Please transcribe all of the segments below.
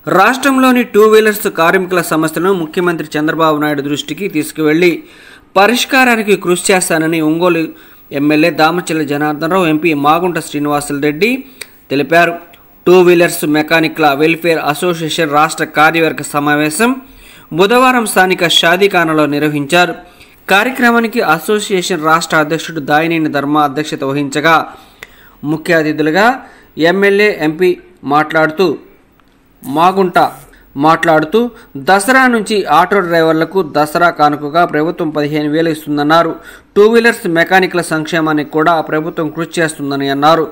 రాష్ట్రంలోని two wheelers కార్మికుల సమస్యలను ముఖ్యమంత్రి చంద్రబాబు నాయుడు దృష్టికి తీసుకువెళ్లి పరిష్కారానికి కృషి చేస్తానని ఒంగోలు ఎమ్మెల్యే దామచర్ల జనార్దన్ రావు, ఎంపీ మాగుంట శ్రీనివాసులరెడ్డి తెలిపారు. టూ వీలర్స్ మెకానిక్ల వెల్ఫేర్ అసోసియేషన్ రాష్ట్ర కార్యవర్గ సమావేశం బుధవారం స్థానిక షాదీఖానాలో నిర్వహించారు. కార్యక్రమానికి అసోసియేషన్ రాష్ట్ర అధ్యక్షుడు దాయినేని ధర్మ అధ్యక్షత వహించగా ముఖ్య అతిథులుగా ఎమ్మెల్యే, ఎంపీ మాట్లాడుతూ దసరా నుంచి ఆటో డ్రైవర్లకు దసరా కానుకగా ప్రభుత్వం 15,000 ఇస్తుందన్నారు. టూ వీలర్స్ మెకానిక్ల సంక్షేమానికి కూడా ప్రభుత్వం కృషి చేస్తుందని అన్నారు.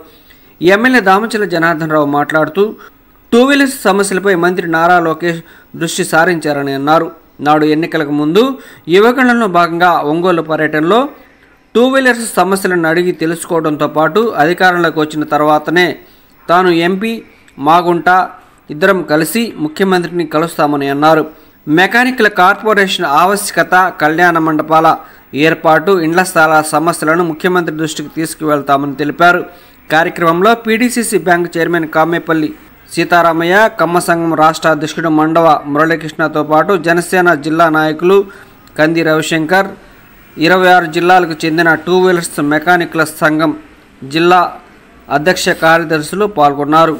ఎమ్మెల్యే దామచర్ల జనార్దన్ రావు మాట్లాడుతూ టూ వీలర్స్ సమస్యలపై మంత్రి నారా లోకేష్ దృష్టి సారించారని అన్నారు. నాడు ఎన్నికలకు ముందు యువకులలో భాగంగా ఒంగోలు పర్యటనలో టూ వీలర్స్ సమస్యలను అడిగి తెలుసుకోవడంతో పాటు అధికారంలోకి వచ్చిన తర్వాతనే తాను, ఎంపీ మాగుంట ఇద్దరం కలిసి ముఖ్యమంత్రిని కలుస్తామని అన్నారు. మెకానిక్ల కార్పొరేషన్ ఆవశ్యకత, కళ్యాణ మండపాల ఏర్పాటు, ఇండ్ల స్థలాల సమస్యలను ముఖ్యమంత్రి దృష్టికి తీసుకువెళ్తామని తెలిపారు. కార్యక్రమంలో PDCC bank chairman Kamepalli Seetharamaiah, Kamma సంఘం రాష్ట్ర అధ్యక్షుడు మండవ మురళీకృష్ణతో పాటు జనసేన జిల్లా నాయకులు కంది రవిశంకర్, 26 జిల్లాలకు చెందిన టూ వీలర్స్ మెకానిక్ల సంఘం జిల్లా అధ్యక్ష కార్యదర్శులు పాల్గొన్నారు.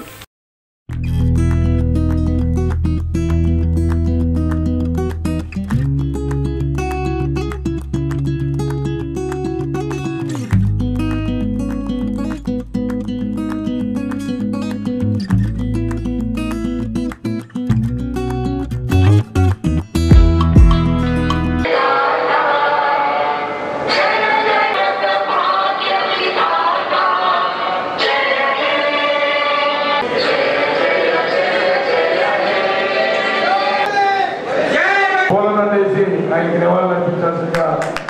ఆయనకి నివాళులు అర్పించాల్సిందిగా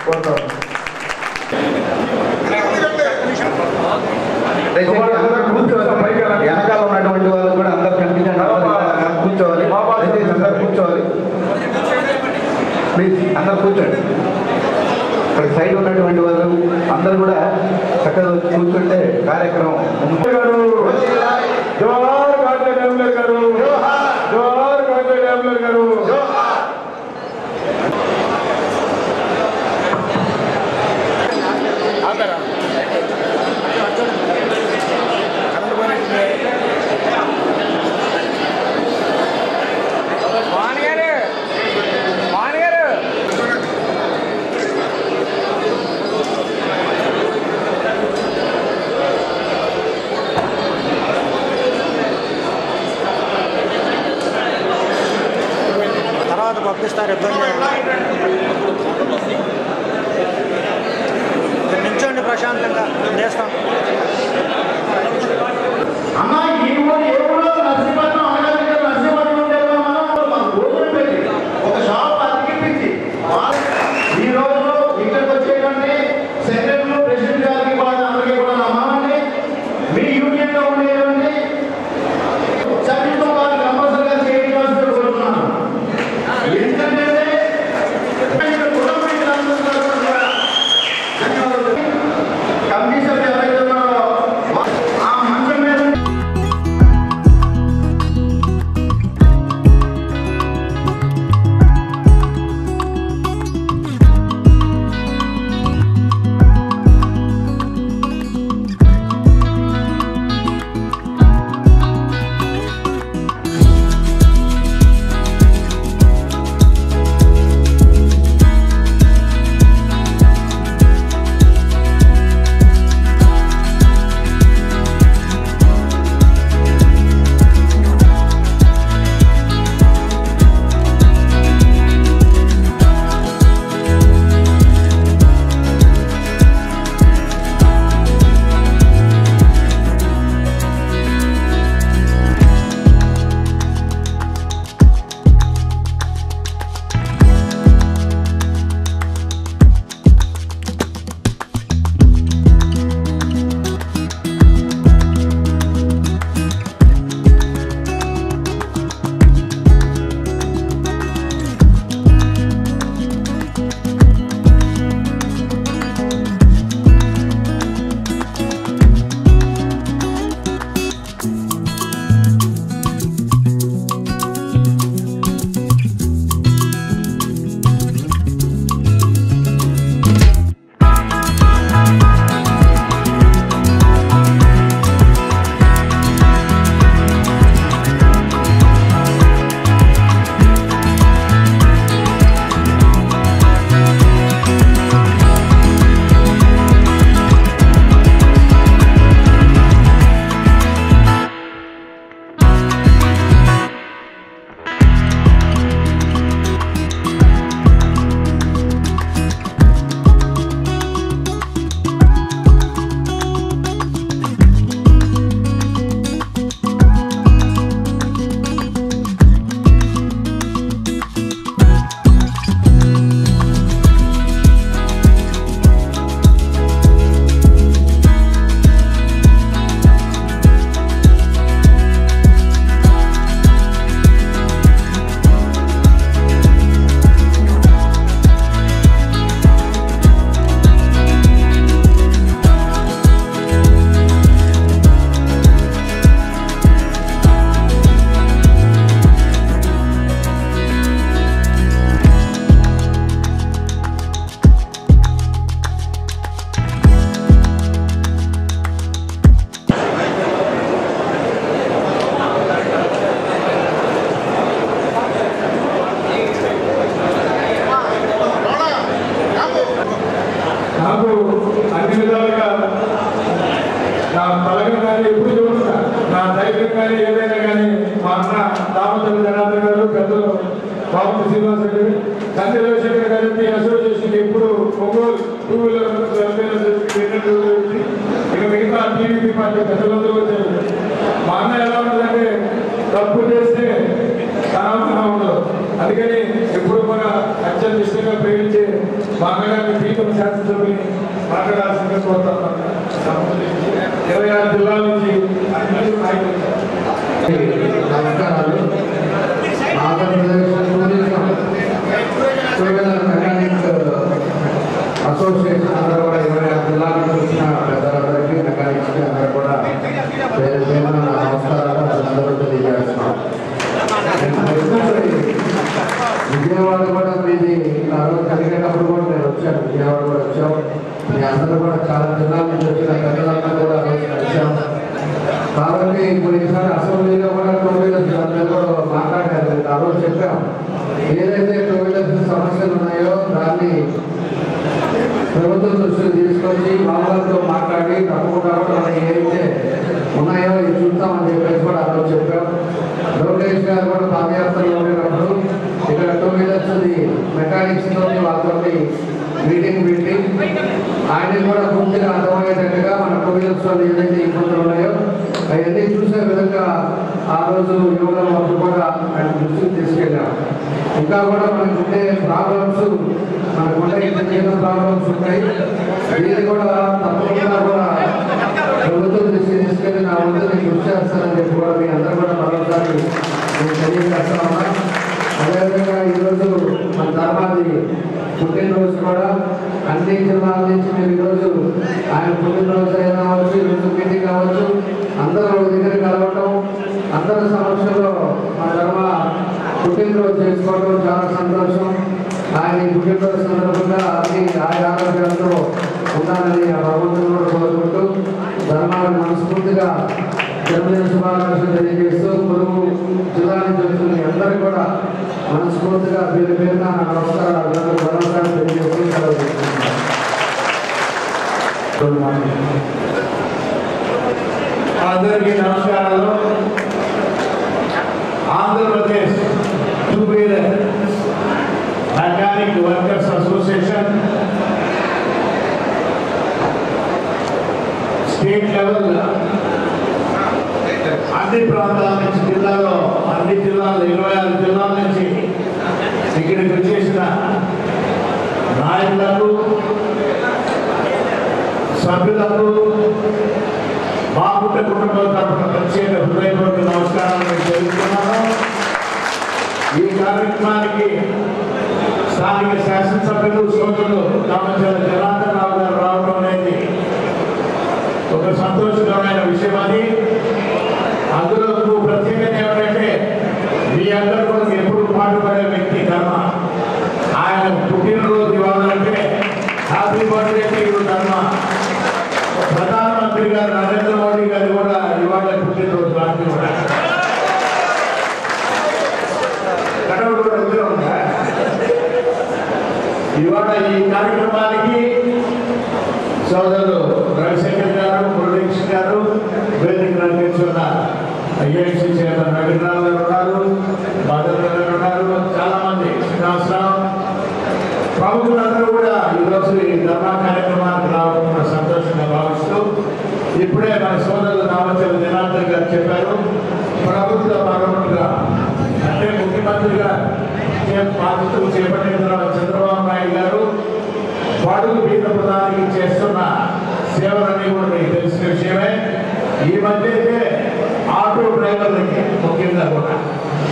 కోరుతాను. వెనకాల ఉన్నటువంటి వాళ్ళు కూడా అందరు కనిపించండి, కూర్చోవాలి, అందరు కూర్చోవాలి, ప్లీజ్ అందరు కూర్చోండి. ఇక్కడ సైడ్ ఉన్నటువంటి వాళ్ళు అందరు కూడా చక్కగా కూర్చుంటే కార్యక్రమం. పంపిస్తారు, ఇబ్బంది నిల్చోండి, ప్రశాంతంగా చేస్తాం. రామచంద్ర జనార్దన్ గారు, పెద్దలు బాబు శ్రీనివాస్ రెడ్డి, కంది రవిశంకర్ గారికి అసోసియేషన్ ఎప్పుడు ఒంగోలు 2 వీలర్ ఇక మిగతా టీడీపీ పార్టీ పెద్దలందరూ వచ్చారు. మా అన్న ఎలా ఉంటుందంటే తప్పు చేస్తే తనావసరం ఉండదు. అందుకని ఎప్పుడు కూడా అత్యంత ఇష్టంగా ప్రేమించే మా అన్నగారిని ప్రీతం శాసనసభ్యుని మాట్లాడాల్సిందిగా కోరుతున్నాను. 26 జిల్లాల నుంచి నమస్కారాలు. ఆంధ్రప్రదేశ్ అసోసియేషన్ అందరూ కూడా 26 జిల్లాల నుంచి వచ్చిన పెద్దలందరికీ, మెకానిక్స్కి అందరూ కూడా పేరు పేరున నమస్కారాలు అందరూ తెలియజేస్తున్నాం. విజయవాడ కూడా మీది ఆ రోజు జరిగేటప్పుడు కూడా నేను వచ్చాను. విజయవాడ కూడా వచ్చాం. మీ అందరూ కూడా చాలా జిల్లాల నుంచి వచ్చిన పెద్దలందరూ కూడా ఆ రోజు కలిసాం. కాబట్టి కొన్నిసారి అసెంబ్లీలో కూడా 2 వీలర్స్ అందరూ కూడా మాట్లాడారు. ఆ రోజు చెప్పాం, ఏదైతే 2 వీలర్స్ సమస్యలు ఉన్నాయో దాన్ని ప్రభుత్వం దృష్టికి తీసుకొచ్చి వాళ్ళతో మాట్లాడి తప్పకుండా కూడా మనం ఏదైతే ఉన్నాయో ఇది చూస్తామని చెప్పేసి కూడా ఆ రోజు చెప్పాం. లోకేష్ గారు కూడా పాదయాత్రలో ఉండేటప్పుడు ఇక్కడ 2 వీలర్స్ మెకానిక్స్ తోటి వాళ్ళతో మీటింగ్ పెట్టి ఆయన కూడా పూర్తిగా అర్థమయ్యేటట్టుగా మన 2 వీలర్స్ వాళ్ళు ఏదైతే ఇబ్బందులు ఉన్నాయో అవన్నీ చూసే విధంగా ఆ రోజు యోగా వరకు కూడా ఆయన దృష్టికి తీసుకెళ్ళాం. ఇంకా కూడా మనకు ఉండే ప్రాబ్లమ్స్, మనకుండే చిన్న ప్రాబ్లమ్స్ ఉంటాయి. దీన్ని కూడా తప్పకుండా కూడా ప్రభుత్వం దృష్టి తీసుకెళ్ళి నా వంతు నేను కృషి చేస్తానని చెప్పి కూడా మీ అందరూ కూడా మరోసారి నేను తెలియజేస్తా ఉన్నా. అదేవిధంగా ఈరోజు మన ధర్మాది పుట్టినరోజు కూడా అన్ని జిల్లాల నుంచి మీరు ఈరోజు ఆయన పుట్టినరోజు అయినా అవ్వచ్చు, ఈరోజు మీటింగ్ కావచ్చు, అందరూ దగ్గర కలవటం, అందరి సమక్షంలో మన ధర్మ పుట్టినరోజు చేసుకోవడం చాలా సంతోషం. ఆయన పుట్టినరోజు సందర్భంగా అన్ని ఆరోగ్యాలతో ఉండాలని ఆ భగవంతుని కూడా కోరుకుంటూ ధర్మాన్ని మనస్ఫూర్తిగా జన్మదిన శుభాకాంక్షలు తెలియజేస్తూ పొరుగు జిల్లా నుంచి వచ్చిన అందరూ కూడా మనస్ఫూర్తిగా పేరు పేరున నమస్కారాలు భరోసాలు తెలియజేస్తూ అందరికీ నమస్కారాలు. Andhra Pradesh 2 wheeler mechanic workers association state level అన్ని ప్రాంతాల నుంచి జిల్లాలో అన్ని జిల్లాలు 26 జిల్లాల నుంచి ఇక్కడికి వచ్చేసిన నాయకులకు, సభ్యులకు మా కుటుంబం తరఫున ప్రత్యేక హృదయపూర్వక నమస్కారాలు తెలుపుతున్నాను. ఈ కార్యక్రమానికి స్థానిక శాసనసభ్యులు సోదరులు రామచంద్ర జనార్దన్ రావు గారు రావడం అనేది ఒక సంతోషకరమైన విషయం. అది అందులో ప్రత్యేకత ఏమిటంటే మీ అందరూ కూడా ఎప్పుడు పాటుపడే వ్యక్తి కర్మ. ఆయన పుట్టినరోజు ఇవ్వాలంటే హ్యాపీ బర్త్డే టు యు కర్మ. ప్రధానమంత్రి గారు నరేంద్ర మోడీ గారు కూడా ఇవాళ పుట్టినరోజు రాత్రి కూడా కడవడు కూడా ఎదురు ఉందా. ఇవాళ ఈ కార్యక్రమానికి సోదరులు రవిశంకర్ గారు, మురళీకృష్ణ గారు, వేదిక రంగేశ్వర ఐఐసి చైర్మన్ రవీంద్రనాథ్ గారు ఉన్నారు, భద్రత గారు ఉన్నారు, చాలా మంది శ్రీనివాసరావు ప్రముఖులందరూ కూడా ఈరోజు ఈ ధర్నా కార్యక్రమానికి రావడం సంతోషంగా భావిస్తూ, ఇప్పుడే మన సోదరులు రామచంద్ర జనార్దన్ గారు చెప్పారు, ప్రభుత్వ పరముగా అంటే ముఖ్యమంత్రిగా బాధ్యతలు చేపట్టిన తర్వాత చంద్రబాబు నాయుడు గారు బడుగు బీద ప్రధానికి చేస్తున్న సేవలన్నీ కూడా మీకు తెలిసిన విషయమే. ఈ మధ్య అయితే ఆటో డ్రైవర్లకి ముఖ్యంగా కూడా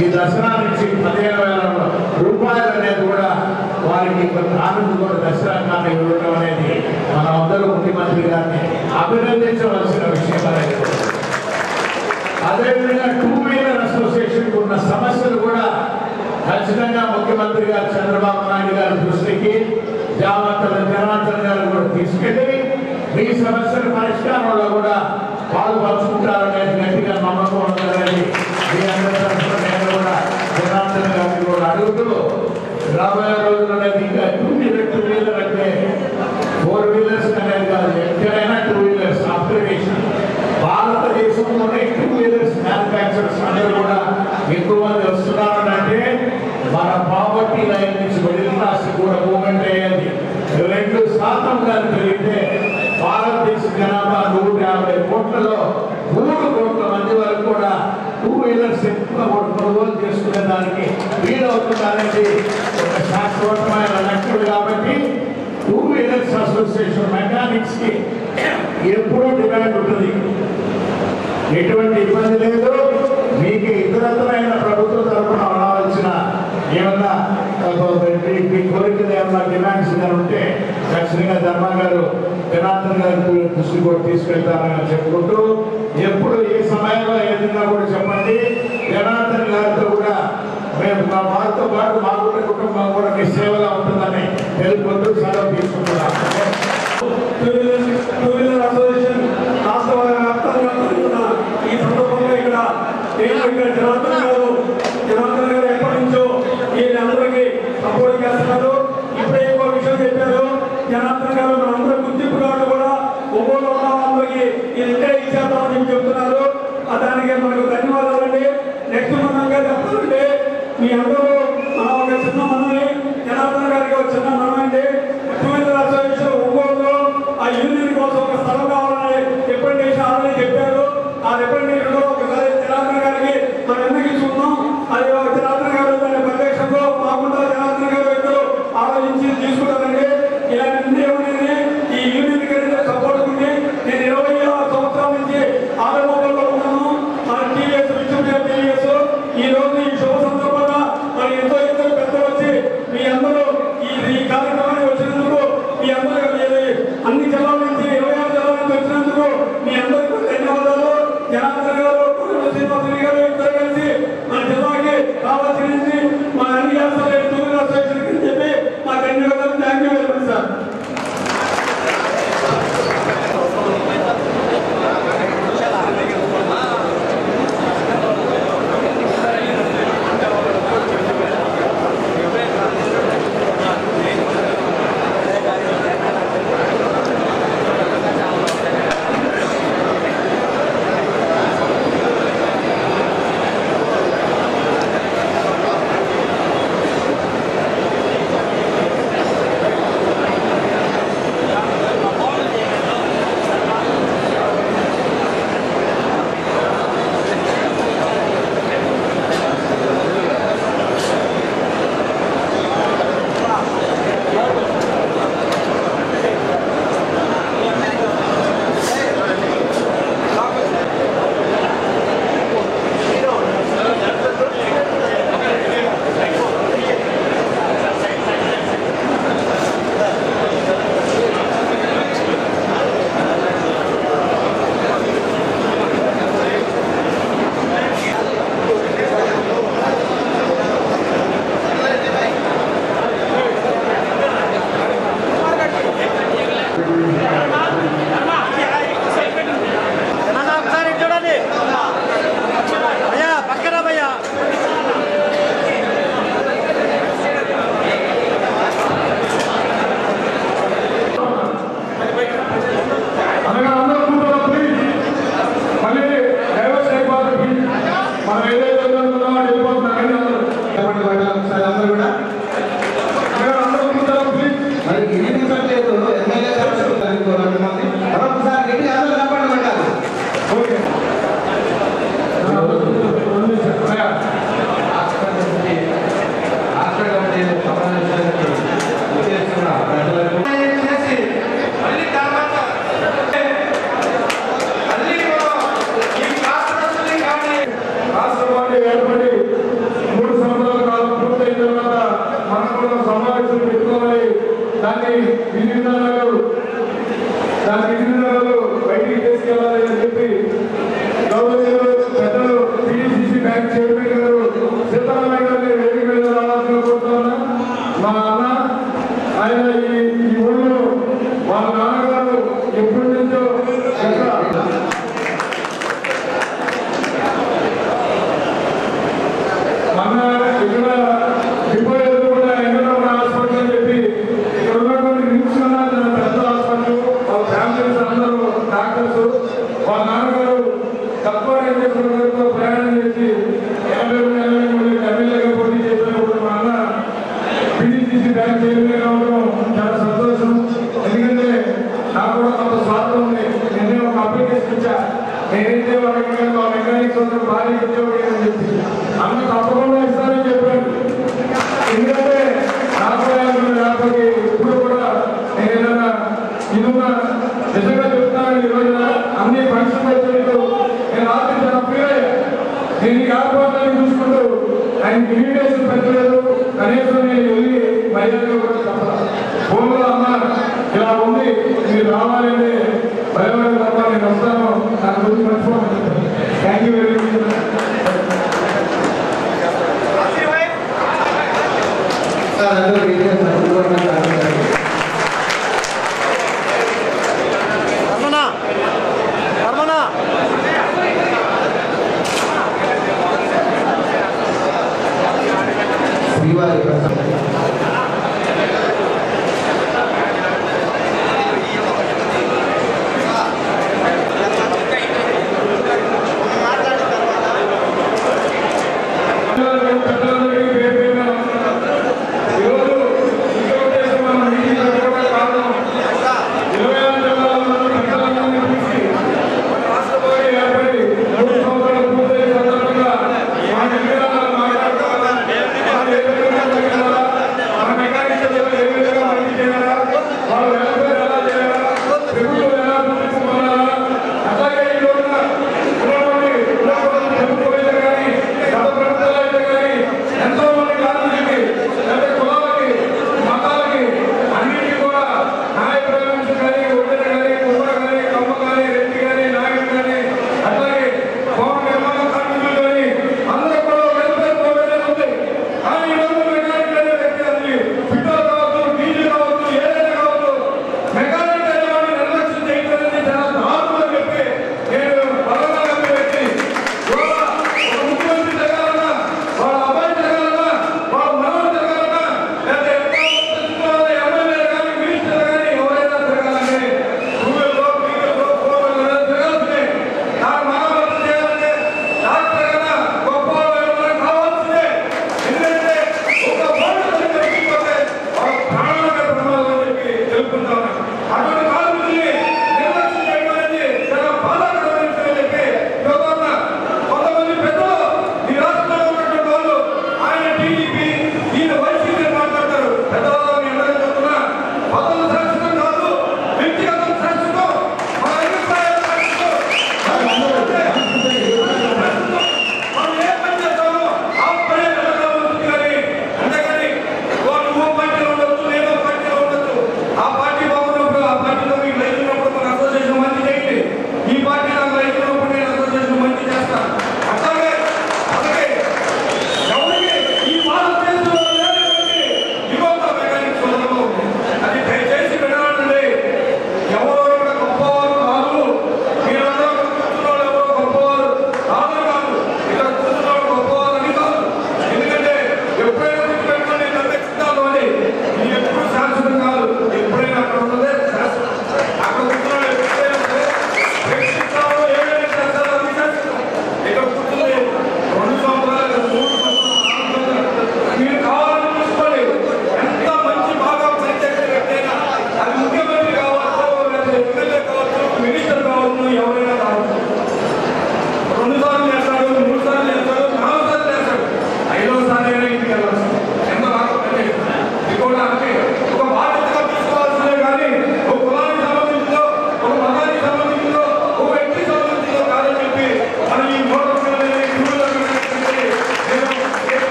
ఈ దసరా నుంచి 15,000 రూపాయలు అనేది కూడా వారికి ఆనందం కూడా దసరా కాలం ఇవ్వడం అనేది మనం అందరూ ముఖ్యమంత్రి గారిని అభినందించవలసిన విషయం అనేది. అదేవిధంగా 2 వీలర్ అసోసియేషన్ ఉన్న సమస్యలు కూడా ఖచ్చితంగా ముఖ్యమంత్రి గారు చంద్రబాబు నాయుడు గారి దృష్టికి జామర్తల జనార్దన్ గారు కూడా తీసుకెళ్లి మీ సమస్యల పరిష్కారంలో కూడా పాలు పంచుకుంటారనేది గట్టిగా నమ్మకం ఉండాలని మీ అందరి తరఫున నేను కూడా జనార్దన్ గారిని కూడా అడుగుతూ, రాబోయే రోజులు అనేది ఇంకా 2 వీలర్ అంటే 4 వీలర్స్ అనేది కాదు, ఎక్కడైనా 2 వీలర్స్ అప్గ్రేడేషన్ భారతదేశంలోనే 2 వీలర్స్ మ్యానుఫ్యాక్చరర్స్ అందరూ కూడా ఎక్కువ మంది వస్తున్నారు. చేస్తున్నామంటే మన పావర్టీ లైన్ నుంచి మిడిల్ క్లాస్ కూడా మూవ్మెంట్ అయ్యేది 2% కానీ పెరిగితే భారతదేశ జనాభా 150 కోట్లలో 3 కోట్ల మంది వరకు కూడా 2 వీలర్స్ ఎక్కువ కొనుగోలు చేసుకునే దానికి వీలవుతుంది అనేది ఒక శాశ్వతమైన లక్ష్యం. కాబట్టి 2 వీలర్స్ అసోసియేషన్ మెకానిక్స్ కి ఎప్పుడూ డిమాండ్ ఉంటుంది, ఎటువంటి ఇబ్బంది లేదు. మీకు ఇతరత్రైన ప్రభుత్వ తరఫున రావాల్సిన ఏమన్నా మీ కోరికలు ఏమన్నా డిమాండ్స్ ఉంటే ఖచ్చితంగా ధర్మ గారు జనార్దన్ గారి దృష్టి కూడా తీసుకెళ్తారని చెప్పుకుంటూ, ఎప్పుడు ఏ సమయంలో ఏదైనా కూడా చెప్పండి. జనార్దన్ గారితో కూడా మేము వారితో పాటు మా కుటుంబం కూడా మీ సేవగా ఉంటుందని తెలుపుకుంటూ సెలవు తీసుకుంటున్నాం. అసోసియేషన్ రాష్ట్ర వ్యాప్తంగా ఈ సందర్భంగా ఇక్కడ జనార్దన్ గారు ఎప్పటి నుంచో వీళ్ళందరికీ సపోర్ట్ చేస్తున్నారు. ఇప్పుడే ఇంకో విషయం చెప్పారు, జనార్దన్ గారు మనందరూ గుర్తింపు కార్డు కూడా ఒంగోలు ఉన్న వాళ్ళకి ఇది ఇక్కడే ఇచ్చేద్దామని చెప్తున్నారు. దానికి మనకు ధన్యవాదాలండి. నెక్స్ట్ మనంగా చెప్పాలంటే మీ అందరూ మనం ఒక చిన్న మనని జనార్దన్ గారికి ఒక చిన్న మనమండి. 2 వీలర్ అసోసియేషన్ ఒంగోలులో ఆ యూనియన్ కోసం ఒక స్థలం కావాలని రిప్రజెంటేషన్ ఆల్రెడీ చెప్పారు. ఆ రిప్రజెంటేషన్ లో ఒకసారి జనార్దన్ గారికి మనం ఎందుకు చూద్దాం, అది జనార్దన్ గారు దాని ప్రదేశంలో మాకుండా జనార్దన్ గారు ఇద్దరు ఆలోచించి తీసుకుంటారండి. ఇలాంటి నిర్ణయం ఈ యూనియన్ కి సపోర్ట్ ఉంది. నేను 26 సంవత్సరాల నుంచి ఆరోగ్యంలో ఉన్నాను. మన టీవీఎస్ టీవీఎస్ ఈ రోజు ఈ శుభ సందర్భంగా మరి ఎంతో ఇద్దరు పెద్దలు వచ్చి మీ అందరూ ఈ కార్యక్రమానికి వచ్చినందుకు మీ అందరూ అన్ని జిల్లాల నుంచి 26 జిల్లాల నుంచి వచ్చినందుకు మీ అందరికీ ధన్యవాదాలు. జనార్దన్ గారు శ్రీనివాసరెడ్డి గారు ఇద్దరు కలిసి మన జిల్లాకి కావాల్సింది మా అన్ని చేస్తారు 2 వీలర్ అసోసియేషన్ అని చెప్పి మా ధన్యవాదాలు. Thank you very much sir. ఆయనకి ఇన్విటేషన్ పెట్టలేదు. కనీసం నేను వెళ్ళి మర్యాదగా కూడా చెప్పాలి. ఫోన్లో అన్న ఇలా ఉంది మీరు రావాలంటే భయపడే తప్ప నేను వస్తాను, దాని గురించి మర్చిపోమని చెప్పాను. Thank you very much.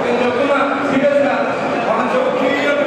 నేను చెప్తున్నా సీరియస్గా మన చెవు క్లియర్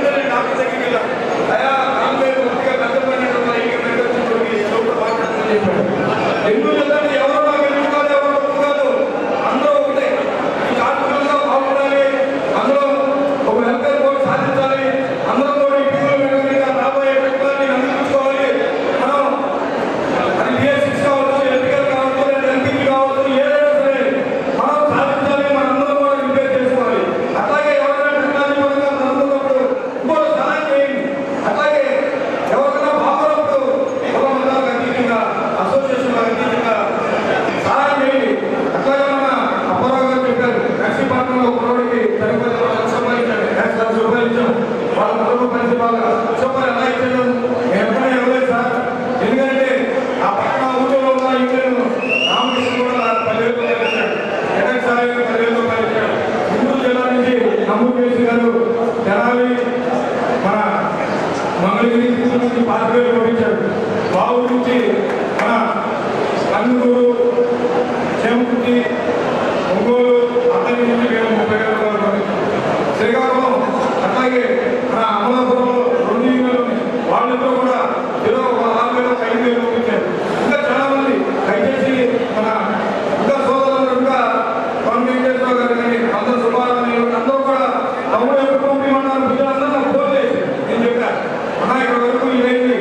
పరిస్థితి బాగా చెప్పాలి ఎలా ఇచ్చాను నేను ఎప్పుడైనా ఇవ్వలేదు సార్. ఎందుకంటే ఆ పక్కన ఊళ్ళో ఉన్న ఇండియన్ రామకృష్ణ కూడా 10,000 రూపాయలు ఇచ్చాడు. ఎక్కడ సార్ 10,000 రూపాయలు ఇచ్చాడు. గుంటూరు జిల్లా నుంచి నమ్మూరు గారు తెనాలి మన మంగళగిరి నుంచి 5,000 పంపించాడు. బాబు నుంచి మన కన్నూరు చేమకుర్తి ఒంగోలు అతని నుంచి మేము 30,000 రూపాయలు పంపించాం. శ్రీకాకుళం అట్లాగే మన అమలాపురంలో 2 యూనియన్లు వాళ్ళతో కూడా ఏదో 6,000 5,000 పంపించారు. ఇంకా చాలా మంది దయచేసి మన ఇంకా సోదరులు ఇంకా వెంకటేశ్వర గారు కానీ అందరూ సుబ్బారావు అందరూ కూడా తమ్ముడు ఎప్పుడు పంపించమన్నారు బిడ్డలందరూ నాకు ఫోన్ చేసి నేను చెప్పాను అన్న ఇక్కడ వరకు ఇదేంటి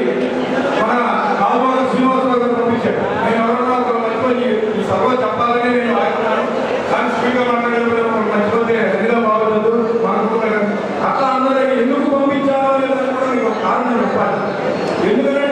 మన కాల్బాగ శ్రీనివాసరావు గారు పంపించాడు. నేను ఎవరన్నా ఒక మర్చిపోయి ఈ సభ చెప్పాలని నేను ఆడుతున్నాను కానీ స్పీకర్ మాట్లాడేటప్పుడు మర్చిపోతే ఏదో బాగుండదు మాకు అట్లా అందరూ ఎందుకు పంపించాలో లేదని కూడా మీకు కారణం చెప్పాలి. ఎందుకంటే